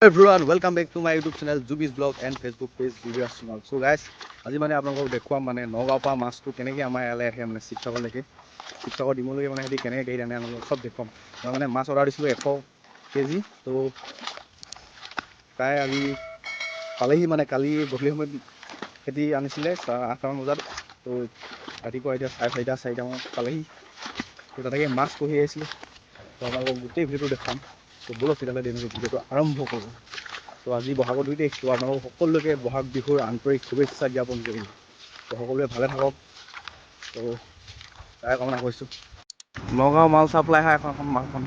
Everyone, welcome back to my YouTube channel Jubi's Blog and Facebook page Jubi's channel. So guys, আজি মানে আপোনালোকক দেখুৱাম মানে নগাঁৱৰ পৰা মাছটো কেনেকৈ আমাৰ ইয়ালৈ আহে মানে শিৱসাগৰলৈকে ডিমলৈকে মানে সিহঁতি কেনেকৈ গাড়ীত আনে আপোনালোকক চব দেখুৱাম। মই মানে মাছ অৰ্ডাৰ দিছিলোঁ 100 কেজি। তো প্ৰায় আজি পালেহি মানে কালি গধূলি সময়ত সিহঁতি আনিছিলে 8টামান বজাত। তো ৰাতিপুৱা এতিয়া 4:30 পালেহি। তো তেনেকৈ মাছ কঢ়ি আহিছিলে। তো আপোনালোকক গোটেই ভিডিঅ'টো দেখাম। তো বলক তেতিয়াহ'লে ভিডিঅ'টো আৰম্ভ কৰোঁ। তো আজি বহাগৰ 2 তাৰিখ। তো আপোনালোক সকলোকে বহাগ বিহুৰ আন্তৰিক শুভেচ্ছা জ্ঞাপন কৰিলোঁ। তো সকলোৱে ভালে থাকক। তো তাৰে কামনা কৰিছোঁ। নগাঁও মাল চাপ্লাই হয় এখন মালখন।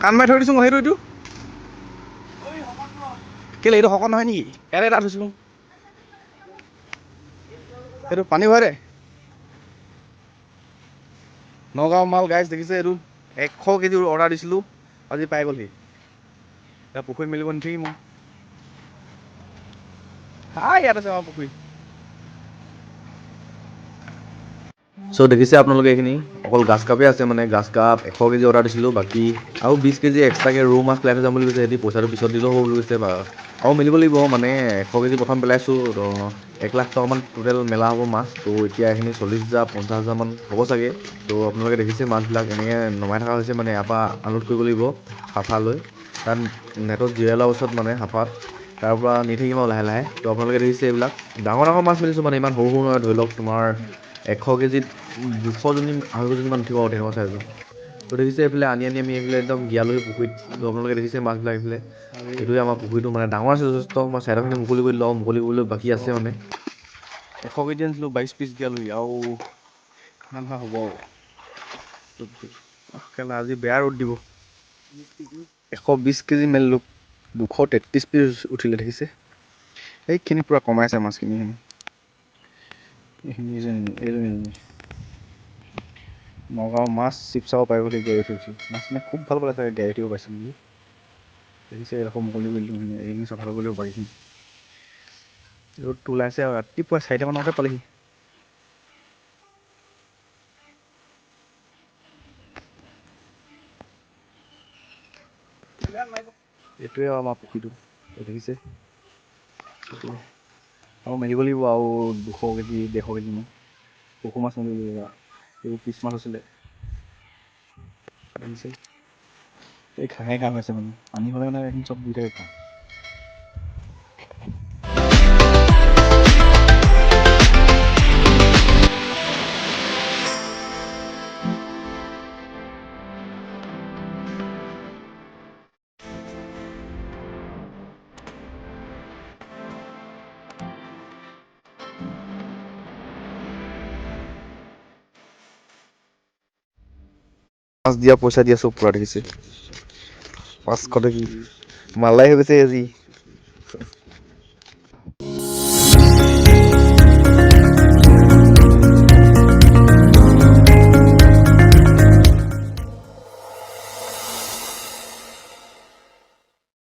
কাণ মাৰি থৈ দিছোঁ মই সেইটো কেলে এইটো শকত নহয় নেকি? ইয়াতে এটা থৈছোঁ সেইটো পানী ভৰাই দে। নগাঁও মাল গাইজ দেখিছে এইটো 100 কেজি অৰ্ডাৰ দিছিলোঁ আজি পাই গ'লহি। এতিয়া পুখুৰীত মেলিব নিঠিবি মোক। ইয়াত আছে আমাৰ পুখুৰী। চ' দেখিছে আপোনালোকে এইখিনি অকল গাছ কাপে আছে মানে গাছ কাপ 100 কেজি অৰ্ডাৰ দিছিলোঁ। বাকী আৰু 20 কেজি এক্সট্ৰাকৈ ৰৌ মাছ পেলাই থৈ যাম বুলি কৈছে সিহঁতি। পইচাটো পিছত দিলেও হ'ব বুলি কৈছে আৰু মেলিব লাগিব মানে 100 কেজি প্ৰথম পেলাইছোঁ। 1 লাখ টকামান টোটেল মেলা হ'ব মাছ। তো এতিয়া এইখিনি 40,000 50,000 হ'ব চাগে। তো আপোনালোকে দেখিছে মাছবিলাক এনেকৈ নমাই থকা হৈছে মানে ইয়াৰ পৰা আনলোড কৰিব লাগিব হাফালৈ। তাত নেটত জিৰাই লোৱাৰ পাছত মানে হাফাত তাৰ পৰা নি থাকিম আৰু লাহে লাহে। তো আপোনালোকে দেখিছে এইবিলাক ডাঙৰ ডাঙৰ মাছ মেলিছোঁ মানে ইমান সৰু নহয়। ধৰি লওক তোমাৰ 100 কেজিত 200জনী 250জনীমান উঠিব আৰু তেনেকুৱা চাইজৰ। তো দেখিছে এইফালে আনি আমি এইফালে একদম গিয়ালৈ পুখুৰীত। তো আপোনালোকে দেখিছে মাছবিলাক এইফালে এইটোৱে আমাৰ পুখুৰীটো মানে ডাঙৰ আছে যথেষ্ট। মই চাইডৰখিনি মুকলি কৰি লওঁ, মুকলি কৰিবলৈ বাকী আছে মানে 100 কেজি আনিছিলোঁ 22 পিচ গিয়ালৈ আৰু কিমান হ'ব কেলা আজি বেয়া ৰ'দ দিব। 120 কেজি মেলিলোঁ 233 পিচ উঠিলে দেখিছে। এইখিনি পূৰা কমাইছে মাছখিনি। এইখিনি নগাঁও মাছ শিৱসাগৰ পাই বুলি গাড়ী উঠিছোঁ। মাছখিনি খুব ভাল পালে চাগে গাড়ী উঠিব পাইছোঁ নেকি। দেখিছে এডোখৰ মুকলি কৰি দিলোঁ এইখিনি চফা কৰিব পাৰিম। ৰ'দটো ওলাইছে আৰু ৰাতিপুৱা 4টামান বজাতে পালেহি। এইটোৱে আৰু আমাৰ পুখুৰীটো দেখিছে। আৰু মেলিব লাগিব আৰু 200 কেজি 150 কেজিমান পুখুৰী মাছ মেলিব লাগিব। এইবোৰ পিছ মাছ আছিলে দেখিছে। এই ঘাঁহে ঘাঁহ হৈছে মানে পানী হ'লে মানে এইখিনি চব দি থাকে ঘাঁহ। মাছ দিয়া পইচা দিয়া চব পূৰা দেখিছে। 500 টকী মালাই হৈ গৈছে আজি